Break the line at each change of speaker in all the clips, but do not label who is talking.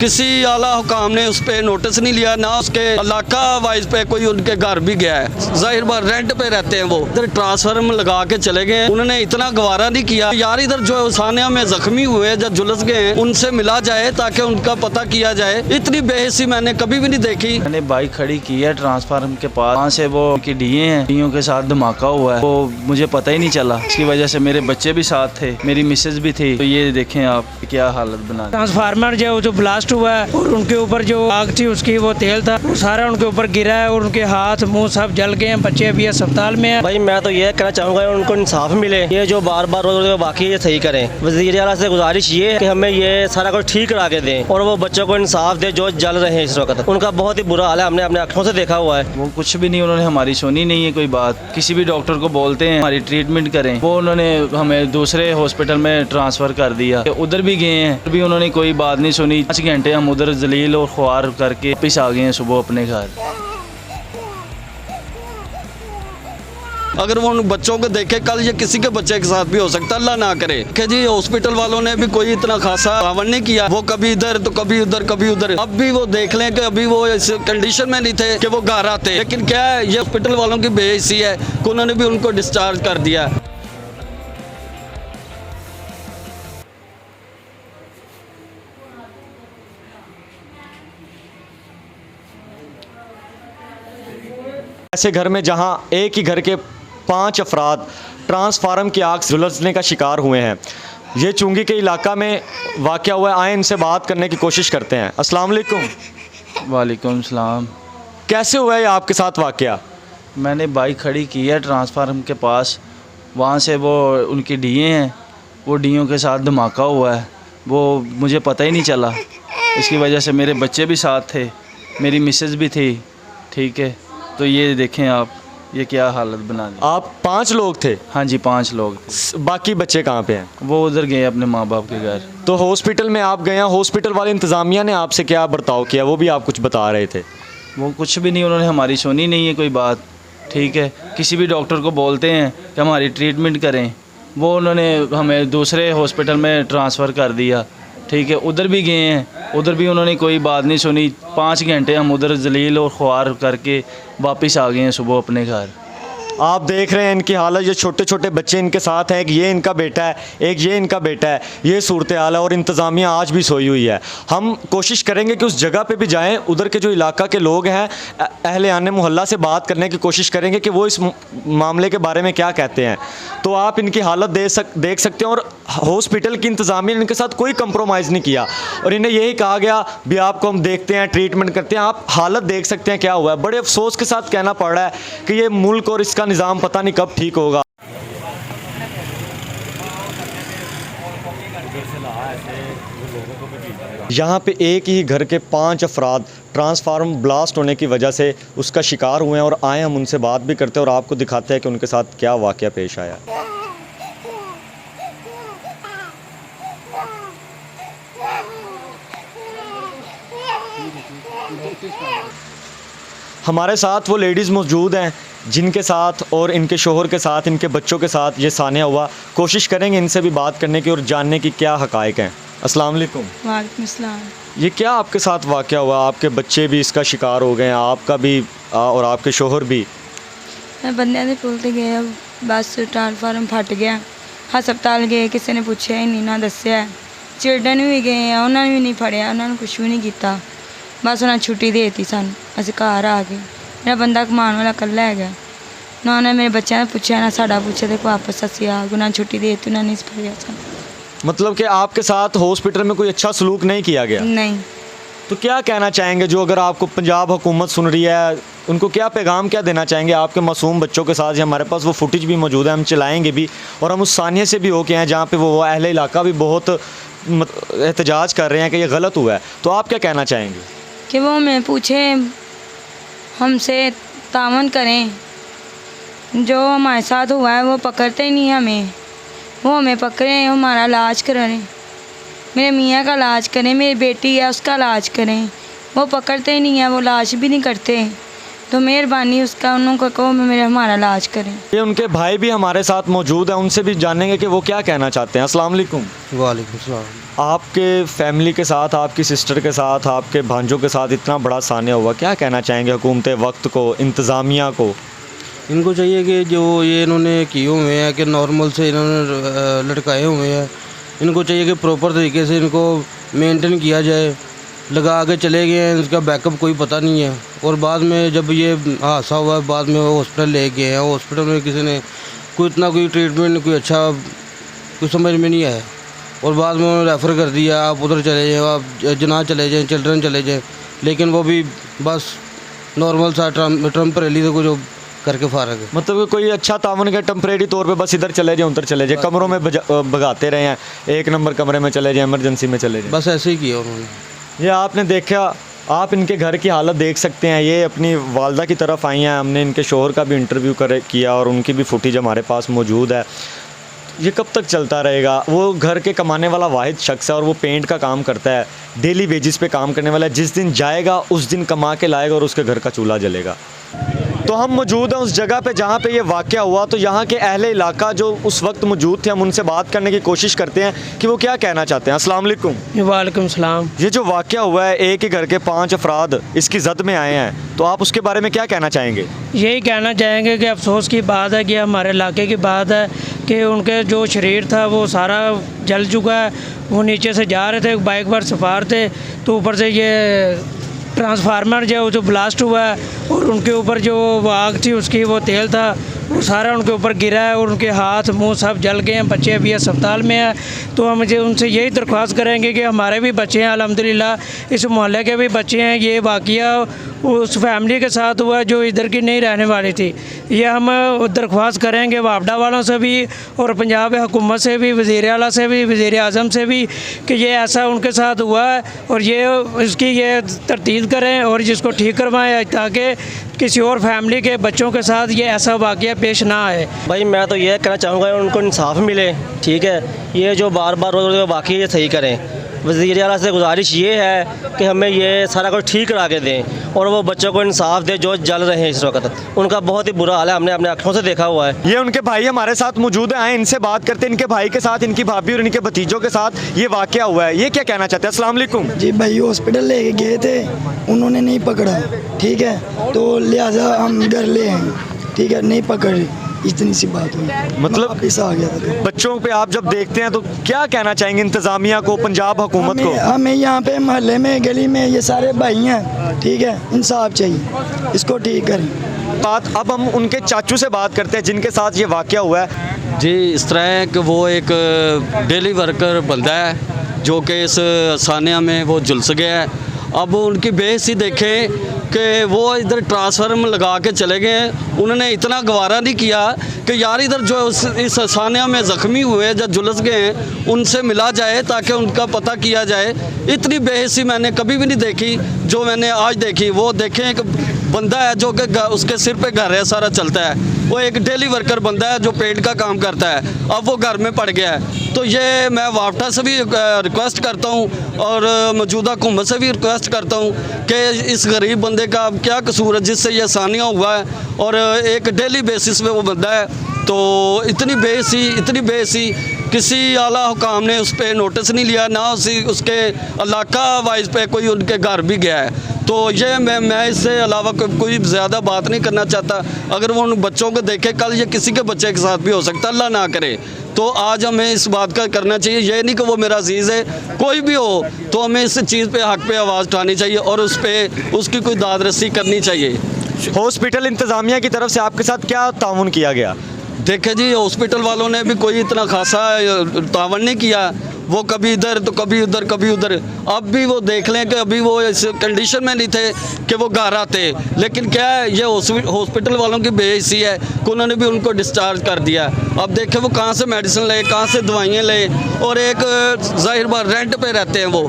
किसी आला हुकाम ने उस पर नोटिस नहीं लिया, ना उसके इलाका वाइज पे कोई उनके घर भी गया है। जाहिर बात रेंट पे रहते हैं वो, इधर ट्रांसफार्म लगा के चले गए। उन्होंने इतना गवारा नहीं किया यार, इधर जो सानिया में जख्मी हुए जब जुलस गए हैं उनसे मिला जाए ताकि उनका पता किया जाए। इतनी बेहिसी मैंने कभी भी नहीं देखी।
मैंने बाइक खड़ी की है ट्रांसफार्म के पास, वहाँ से वो की डीए हैं, डीओ के साथ धमाका हुआ है, वो मुझे पता ही नहीं चला। इसकी वजह से मेरे बच्चे भी साथ थे, मेरी मिसेज भी थी। तो ये देखें आप क्या हालत बना।
ट्रांसफार्मर जो ब्लास्ट हुआ है और उनके ऊपर जो आग थी उसकी वो तेल था, वो सारा उनके ऊपर गिरा है और उनके हाथ मुंह सब जल गए हैं। बच्चे अभी अस्पताल में हैं।
भाई मैं तो ये कहना चाहूँगा उनको इंसाफ मिले, ये जो बार बार रोज बाकी ये सही करें। वज़ीर आला से गुजारिश ये है कि हमें ये सारा कुछ ठीक करा के दें और वो बच्चों को इंसाफ दे जो जल रहे हैं इस वक्त। उनका बहुत ही बुरा हाल है, हमने अपने आँखों से देखा हुआ है।
वो कुछ भी नहीं, उन्होंने हमारी सुनी नहीं है कोई बात। किसी भी डॉक्टर को बोलते हैं हमारी ट्रीटमेंट करें, वो उन्होंने हमें दूसरे हॉस्पिटल में ट्रांसफ़र कर दिया। उधर भी गए हैं, भी उन्होंने कोई बात नहीं सुनी। 5 घंटे हम उधर जलील और ख्वार करके वापिस आ गए हैं सुबह अपने घर।
अगर वो उन बच्चों को देखे, कल ये किसी के बच्चे के साथ भी हो सकता है, अल्लाह ना करे। कि जी हॉस्पिटल वालों ने भी कोई इतना खासा तावन नहीं किया, वो कभी इधर तो कभी उधर कभी उधर। अब भी वो देख लें कि अभी वो इस कंडीशन में नहीं थे कि वो घर आते, लेकिन क्या है ये हॉस्पिटल वालों की बेइज्जती है कि उन्होंने भी उनको डिस्चार्ज कर दिया।
ऐसे घर में जहां एक ही घर के 5 अफराद ट्रांसफार्म की आग से झुलसने का शिकार हुए हैं। ये चुंगी के इलाका में वाक़या हुआ है। आए इनसे बात करने की कोशिश करते हैं। अस्सलाम वालेकुम।
वालेकुम सलाम।
कैसे हुआ है ये आपके साथ वाक़या?
मैंने बाइक खड़ी की है ट्रांसफार्म के पास, वहाँ से वो उनकी डीए हैं, वो डीओ के साथ धमाका हुआ है, वो मुझे पता ही नहीं चला। इसकी वजह से मेरे बच्चे भी साथ थे, मेरी मिसेज भी थी। ठीक है, तो ये देखें आप ये क्या हालत बना दी।
आप 5 लोग थे?
हाँ जी, 5 लोग थे।
बाकी बच्चे कहाँ पे हैं?
वो उधर गए अपने माँ बाप के घर।
तो हॉस्पिटल में आप गए हैं, हॉस्पिटल वाले इंतज़ामिया ने आपसे क्या बर्ताव किया, वो भी आप कुछ बता रहे थे?
वो कुछ भी नहीं, उन्होंने हमारी सुनी नहीं है कोई बात। ठीक है, किसी भी डॉक्टर को बोलते हैं कि हमारी ट्रीटमेंट करें, वो उन्होंने हमें दूसरे हॉस्पिटल में ट्रांसफ़र कर दिया। ठीक है, उधर भी गए हैं, उधर भी उन्होंने कोई बात नहीं सुनी। 5 घंटे हम उधर जलील और ख्वार करके वापस आ गए हैं सुबह अपने घर।
आप देख रहे हैं इनकी हालत, ये छोटे छोटे बच्चे इनके साथ हैं। एक ये इनका बेटा है, एक ये इनका बेटा है। ये सूरत हाल है और इंतज़ामिया आज भी सोई हुई है। हम कोशिश करेंगे कि उस जगह पे भी जाएं, उधर के जो इलाका के लोग हैं, अहले आने मोहल्ला से बात करने की कोशिश करेंगे कि वो इस मामले के बारे में क्या कहते हैं। तो आप इनकी हालत देख सकते हैं। और हॉस्पिटल की इंतज़ामिया ने इनके साथ कोई कंप्रोमाइज़ नहीं किया और इन्हें यही कहा गया भी आपको हम देखते हैं, ट्रीटमेंट करते हैं। आप हालत देख सकते हैं क्या हुआ है। बड़े अफसोस के साथ कहना पड़ रहा है कि ये मुल्क और इसका निज़ाम पता नहीं कब ठीक होगा। यहाँ पे एक ही घर के 5 अफराद ट्रांसफार्म ब्लास्ट होने की वजह से उसका शिकार हुए हैं और आए हम उनसे बात भी करते हैं और आपको दिखाते हैं कि उनके साथ क्या वाक़या पेश आया। हमारे साथ वो लेडीज़ मौजूद हैं जिनके साथ और इनके शोहर के साथ, इनके बच्चों के साथ ये सानिया हुआ। कोशिश करेंगे इनसे भी बात करने की और जानने की क्या हक़ाइक़ हैं। अस्सलाम वालेकुम।
वालेकुम अस्सलाम।
ये क्या आपके साथ वाक़या हुआ? आपके बच्चे भी इसका शिकार हो गए हैं, आपका भी और आपके शोहर भी?
बंदे ने बोलते गए बस ट्रांसफार्म फट गया, हस्पताल गए, किसी ने पूछा ही नहीं, ना दसिया। चिल्ड्रन भी गए हैं, उन्होंने भी नहीं फड़िया, उन्होंने कुछ भी नहीं किया। बस उन्हें छुट्टी दे दी सन, अस घर आ गए। मेरा बंदा कमान वाला कल्ला है, ना उन्हें मेरे बच्चों ने पूछा ना साड़ा पूछा, देखो वापस असी आ गए। उन्हें छुट्टी दे दी, उन्होंने नहीं फड़िया सन।
मतलब कि आपके साथ हॉस्पिटल में कोई अच्छा सलूक नहीं किया गया?
नहीं।
तो क्या कहना चाहेंगे जो अगर आपको पंजाब हुकूमत सुन रही है, उनको क्या पैगाम क्या देना चाहेंगे आपके मासूम बच्चों के साथ? हमारे पास वो फुटेज भी मौजूद है, हम चलाएंगे भी। और हम उस सानिया से भी होके हैं जहाँ पे वो अहले इलाका भी बहुत एहतजाज कर रहे हैं कि ये गलत हुआ है। तो आप क्या कहना चाहेंगे?
कि वो हमें पूछे, हमसे तावन करें, जो हमारे साथ हुआ है वो पकड़ते ही नहीं हमें, वो हमें पकड़ें, हमारा इलाज करें, मेरे मियाँ का इलाज करें, मेरी बेटी है उसका इलाज करें। वो पकड़ते ही नहीं है, वो इलाज भी नहीं करते। तो मेहरबानी उसका उनको कहो मेरा हमारा इलाज करें।
ये उनके भाई भी हमारे साथ मौजूद हैं, उनसे भी जानेंगे कि वो क्या कहना चाहते हैं। अस्सलाम वालेकुम।
वालेकुम सलाम।
आपके फैमिली के साथ, आपकी सिस्टर के साथ, आपके भांजों के साथ इतना बड़ा सान्या हुआ, क्या कहना चाहेंगे हुकूमत वक्त को, इंतज़ामिया को?
इनको चाहिए कि जो ये इन्होंने किए हुए हैं कि नॉर्मल से इन्होंने लटकाए हुए हैं, इनको चाहिए कि प्रॉपर तरीके से इनको मेंटेन किया जाए। लगा के चले गए हैं, इसका बैकअप कोई पता नहीं है, और बाद में जब ये हादसा हुआ बाद में वो हॉस्पिटल ले गए हैं, हॉस्पिटल में किसी ने कोई इतना कोई ट्रीटमेंट कोई अच्छा कुछ समझ में नहीं आया, और बाद में उन्होंने रेफ़र कर दिया आप उधर चले जाएँ, आप जना चले जाएँ, चिल्ड्रन चले जाएँ, लेकिन वो भी बस नॉर्मल सा टेम्परेरी से कुछ करके फारग है।
मतलब कि कोई अच्छा तावन के टेम्परेरी तौर पे बस इधर चले जाए उधर चले जाए, कमरों में भगाते रहे हैं, 1 नंबर कमरे में चले जाए, इमरजेंसी में चले जाए,
बस ऐसे ही किया उन्होंने।
ये आपने देखा, आप इनके घर की हालत देख सकते हैं। ये अपनी वालदा की तरफ आई हैं, हमने इनके शोहर का भी इंटरव्यू किया और उनकी भी फुटेज हमारे पास मौजूद है। ये कब तक चलता रहेगा? वो घर के कमाने वाला वाहिद शख्स है और वो पेंट का काम करता है, डेली बेसिस पे काम करने वाला है। जिस दिन जाएगा उस दिन कमा के लाएगा और उसके घर का चूल्हा जलेगा। तो हम मौजूद हैं उस जगह पे जहाँ पे ये वाक़या हुआ। तो यहाँ के अहले इलाका जो उस वक्त मौजूद थे, हम उनसे बात करने की कोशिश करते हैं कि वो क्या कहना चाहते हैं। अस्सलाम वालेकुम।
वालेकुम सलाम।
ये जो वाक़या हुआ है, एक ही घर के 5 अफराद इसकी जद में आए हैं, तो आप उसके बारे में क्या कहना चाहेंगे?
यही कहना चाहेंगे कि अफसोस की बात है कि हमारे इलाके की बात है कि उनके जो शरीर था वो सारा जल चुका है। वो नीचे से जा रहे थे, बाइक पर सवार थे, तो ऊपर से ये ट्रांसफार्मर जो ब्लास्ट हुआ है और उनके ऊपर जो वो आग थी उसकी वो तेल था वो सारा उनके ऊपर गिरा है और उनके हाथ मुंह सब जल गए हैं। बच्चे अभी अस्पताल में हैं। तो हम उनसे यही दरख्वास्त करेंगे कि हमारे भी बच्चे हैं, अल्हम्दुलिल्लाह इस मोहल्ले के भी बच्चे हैं। ये वाक़या उस फैमिली के साथ हुआ जो इधर की नहीं रहने वाली थी। ये हम दरख्वास्त करेंगे वापडा वालों से भी और पंजाब हुकूमत से भी, वज़ीर आला से भी, वज़ीर आज़म से भी कि ये ऐसा उनके साथ हुआ है और ये इसकी ये तरतीब करें और जिसको ठीक करवाएं ताकि किसी और फैमिली के बच्चों के साथ ये ऐसा वाक़या पेश ना आए।
भाई मैं तो ये कहना चाहूँगा उनको इंसाफ मिले, ठीक है। ये जो बार बार रोज़ वाक़या ये सही करें। वज़ीर आला से गुजारिश ये है कि हमें ये सारा कुछ ठीक करा के दें और वो बच्चों को इंसाफ दे जो जल रहे हैं इस वक्त। उनका बहुत ही बुरा हाल है, हमने अपने आँखों से देखा हुआ है।
ये उनके भाई हमारे साथ मौजूद हैं, आए इनसे बात करते हैं। इनके भाई के साथ, इनकी भाभी और इनके भतीजों के साथ ये वाक़या हुआ है। ये क्या कहना चाहते हैं? अस्सलाम वालेकुम।
जी भाई हॉस्पिटल लेके गए थे, उन्होंने नहीं पकड़ा, ठीक है, तो लिहाजा हम घर ले आए, ठीक है, नहीं पकड़, इतनी सी बात हुई।
मतलब
वापस आ गया था।
बच्चों पे आप जब देखते हैं तो क्या कहना चाहेंगे इंतज़ामिया को, पंजाब हुकूमत को?
हमें यहाँ पे मोहल्ले में, गली में ये सारे भाई हैं, ठीक है, इंसाफ चाहिए, इसको ठीक करें।
बात अब हम उनके चाचू से बात करते हैं जिनके साथ ये वाक़या हुआ है।
जी इस तरह है कि वो एक डेली वर्कर बंदा है जो कि इस सानिया में वो झुलस गया है। अब उनकी बेइज्जती देखें कि वो इधर ट्रांसफार्मर लगा के चले गए हैं। उन्होंने इतना गवारा नहीं किया कि यार इधर जो इस सानिया में ज़ख्मी हुए जो झुलस गए हैं उनसे मिला जाए ताकि उनका पता किया जाए। इतनी बेइज्जती मैंने कभी भी नहीं देखी जो मैंने आज देखी। वो देखें एक बंदा है जो कि उसके सिर पे घर है सारा चलता है, वो एक डेली वर्कर बंदा है जो पेंट का काम करता है, अब वो घर में पड़ गया है। तो ये मैं वापटा से भी रिक्वेस्ट करता हूँ और मौजूदा हुकूमत से भी रिक्वेस्ट करता हूँ कि इस गरीब बंदे का अब क्या कसूर है जिससे ये सानिया हुआ है और एक डेली बेसिस पे वो बंदा है। तो इतनी बेइज्जती किसी आला हुकाम ने उस पर नोटिस नहीं लिया, ना उसके इलाका वाइज पे कोई उनके घर भी गया है। तो ये मैं इससे अलावा कोई ज़्यादा बात नहीं करना चाहता। अगर वो उन बच्चों को देखे, कल ये किसी के बच्चे के साथ भी हो सकता है, अल्लाह ना करे। तो आज हमें इस बात का करना चाहिए, ये नहीं कि वो मेरा अजीज़ है, कोई भी हो तो हमें इस चीज़ पे हक़ पे आवाज़ उठानी चाहिए और उस पर उसकी कोई दाद रसी करनी चाहिए।
हॉस्पिटल इंतज़ामिया की तरफ से आपके साथ क्या ताउन किया गया?
देखे जी हॉस्पिटल वालों ने भी कोई इतना खासा तावन नहीं किया। वो कभी इधर तो कभी उधर कभी उधर। अब भी वो देख लें कि अभी वो इस कंडीशन में नहीं थे कि वो घर आते, लेकिन क्या है ये हॉस्पिटल वालों की बेइज्जती है कि उन्होंने भी उनको डिस्चार्ज कर दिया। अब देखें वो कहाँ से मेडिसिन ले, कहाँ से दवाइयाँ ले, और एक ज़ाहिर बात रेंट पे रहते हैं वो।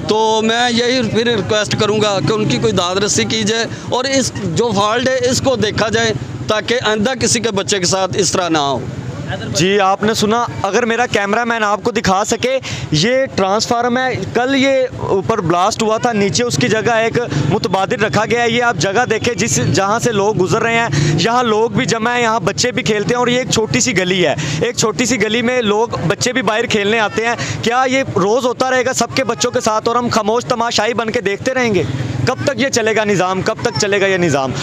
तो मैं यही फिर रिक्वेस्ट करूँगा कि उनकी कोई दाद रसी की जाए और इस जो फॉल्ट है इसको देखा जाए ताकि आइंदा किसी के बच्चे के साथ इस तरह ना हो।
जी आपने सुना, अगर मेरा कैमरामैन आपको दिखा सके, ये ट्रांसफार्म है, कल ये ऊपर ब्लास्ट हुआ था, नीचे उसकी जगह एक मुतबादिल रखा गया है। ये आप जगह देखें जिस जहाँ से लोग गुजर रहे हैं, यहाँ लोग भी जमा हैं, यहाँ बच्चे भी खेलते हैं और ये एक छोटी सी गली है। एक छोटी सी गली में लोग बच्चे भी बाहर खेलने आते हैं। क्या ये रोज़ होता रहेगा सबके बच्चों के साथ और हम खामोश तमाशाई बन के देखते रहेंगे? कब तक ये चलेगा निज़ाम, कब तक चलेगा ये निज़ाम?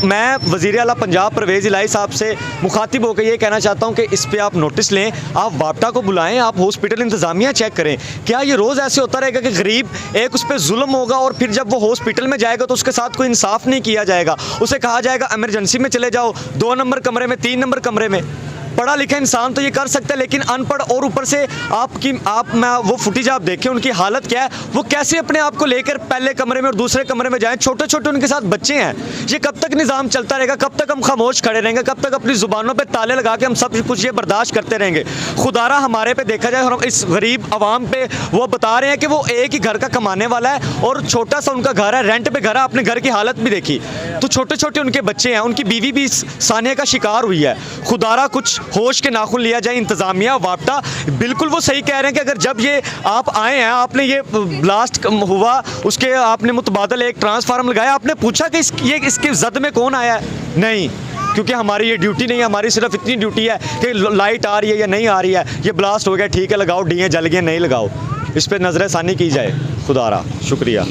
मैं वज़ीर आला पंजाब परवेज़ इलाही साहब से मुखातिब होकर ये कहना चाहता हूँ कि इस पे आप नोटिस लें, आप वापटा को बुलाएं, आप हॉस्पिटल इंतज़ामिया चेक करें। क्या ये रोज़ ऐसे होता रहेगा कि गरीब एक उस पर जुल्म होगा और फिर जब वो हॉस्पिटल में जाएगा तो उसके साथ कोई इंसाफ नहीं किया जाएगा? उसे कहा जाएगा इमरजेंसी में चले जाओ, 2 नंबर कमरे में, 3 नंबर कमरे में। पढ़ा लिखा इंसान तो ये कर सकता है, लेकिन अनपढ़ और ऊपर से मैं वो फुटेज आप देखें उनकी हालत क्या है, वो कैसे अपने आप को लेकर पहले कमरे में और दूसरे कमरे में जाएं। छोटे छोटे उनके साथ बच्चे हैं। ये कब तक निज़ाम चलता रहेगा? कब तक हम खामोश खड़े रहेंगे? कब तक अपनी ज़ुबानों पे ताले लगा के हम सब कुछ ये बर्दाश्त करते रहेंगे? खुदारा हमारे पे देखा जाए और हम इस गरीब आवाम पे वो बता रहे हैं कि वो एक ही घर का कमाने वाला है और छोटा सा उनका घर है, रेंट पे घर है। आपने घर की हालत भी देखी तो छोटे छोटे उनके बच्चे हैं, उनकी बीवी भी इस सानिया का शिकार हुई है। खुदारा कुछ होश के नाखून लिया जाए। इंतज़ामिया वापटा बिल्कुल वो सही कह रहे हैं कि अगर जब ये आप आए हैं, आपने ये ब्लास्ट हुआ, उसके आपने मुतबादल एक ट्रांसफार्मर लगाया, आपने पूछा कि इसके जद में कौन आया है? नहीं, क्योंकि हमारी ये ड्यूटी नहीं है। हमारी सिर्फ इतनी ड्यूटी है कि लाइट आ रही है या नहीं आ रही है, ये ब्लास्ट हो गया ठीक है लगाओ, डीएं जल गए नहीं लगाओ, इस पर नज़र षानी की जाए। खुदारा शुक्रिया।